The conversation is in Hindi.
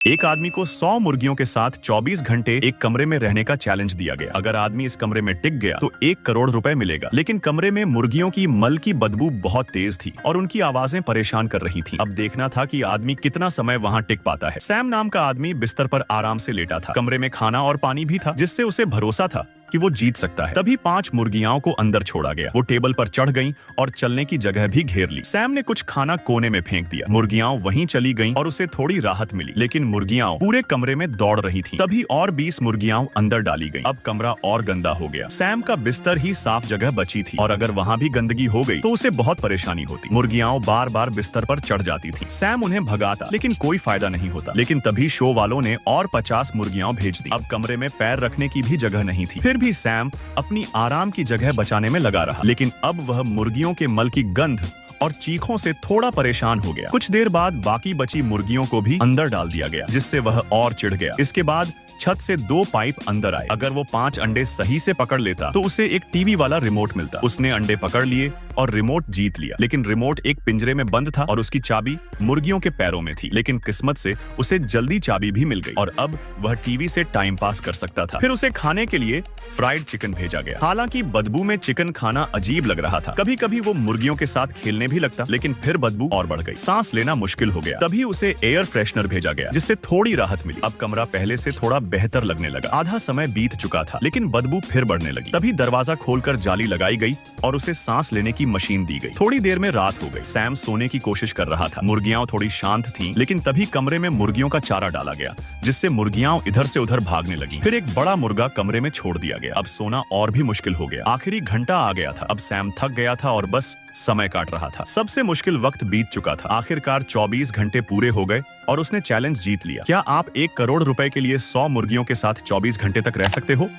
एक आदमी को 100 मुर्गियों के साथ 24 घंटे एक कमरे में रहने का चैलेंज दिया गया। अगर आदमी इस कमरे में टिक गया तो 1 करोड़ रुपए मिलेगा। लेकिन कमरे में मुर्गियों की मल की बदबू बहुत तेज थी और उनकी आवाजें परेशान कर रही थीं। अब देखना था कि आदमी कितना समय वहां टिक पाता है। सैम नाम का आदमी बिस्तर पर आराम से लेटा था। कमरे में खाना और पानी भी था, जिससे उसे भरोसा था कि वो जीत सकता है। तभी 5 मुर्गियाओं को अंदर छोड़ा गया। वो टेबल पर चढ़ गईं और चलने की जगह भी घेर ली। सैम ने कुछ खाना कोने में फेंक दिया। मुर्गियां वहीं चली गईं और उसे थोड़ी राहत मिली। लेकिन मुर्गियां पूरे कमरे में दौड़ रही थीं। तभी और 20 मुर्गियां अंदर डाली गईं। अब कमरा और गंदा हो गया। सैम का बिस्तर ही साफ जगह बची थी और अगर वहां भी गंदगी हो गई तो उसे बहुत परेशानी होती। मुर्गियां बार बार बिस्तर पर चढ़ जाती थीं। सैम उन्हें भगाता, लेकिन कोई फायदा नहीं होता। लेकिन तभी शो वालों ने और 50 मुर्गियां भेज दी। अब कमरे में पैर रखने की भी जगह नहीं थी। फिर भी सैम अपनी आराम की जगह बचाने में लगा रहा। लेकिन अब वह मुर्गियों के मल की गंध और चीखों से थोड़ा परेशान हो गया। कुछ देर बाद बाकी बची मुर्गियों को भी अंदर डाल दिया गया, जिससे वह और चिढ़ गया। इसके बाद छत से 2 पाइप अंदर आए। अगर वो 5 अंडे सही से पकड़ लेता तो उसे एक टीवी वाला रिमोट मिलता। उसने अंडे पकड़ लिए और रिमोट जीत लिया। लेकिन रिमोट एक पिंजरे में बंद था और उसकी चाबी मुर्गियों के पैरों में थी। लेकिन किस्मत से उसे जल्दी चाबी भी मिल गई और अब वह टीवी से टाइम पास कर सकता था। फिर उसे खाने के लिए फ्राइड चिकन भेजा गया। हालांकि बदबू में चिकन खाना अजीब लग रहा था। कभी कभी वो मुर्गियों के साथ खेलने भी लगता, लेकिन फिर बदबू और बढ़ गई। सांस लेना मुश्किल हो गया। तभी उसे एयर फ्रेशनर भेजा गया, जिससे थोड़ी राहत मिली। अब कमरा पहले से थोड़ा बेहतर लगने लगा। आधा समय बीत चुका था, लेकिन बदबू फिर बढ़ने लगी। तभी दरवाजा खोलकर जाली लगाई गई और उसे सांस लेने की मशीन दी गई। थोड़ी देर में रात हो गई। सैम सोने की कोशिश कर रहा था। मुर्गियां थोड़ी शांत थीं, लेकिन तभी कमरे में मुर्गियों का चारा डाला गया, जिससे मुर्गियां इधर से उधर भागने लगी। फिर एक बड़ा मुर्गा कमरे में छोड़ दिया गया। अब सोना और भी मुश्किल हो गया। आखिरी घंटा आ गया था। अब सैम थक गया था और बस समय काट रहा था। सबसे मुश्किल वक्त बीत चुका था। आखिरकार 24 घंटे पूरे हो गए और उसने चैलेंज जीत लिया। क्या आप 1 करोड़ रुपए के लिए 100 मुर्गियों के साथ 24 घंटे तक रह सकते हो?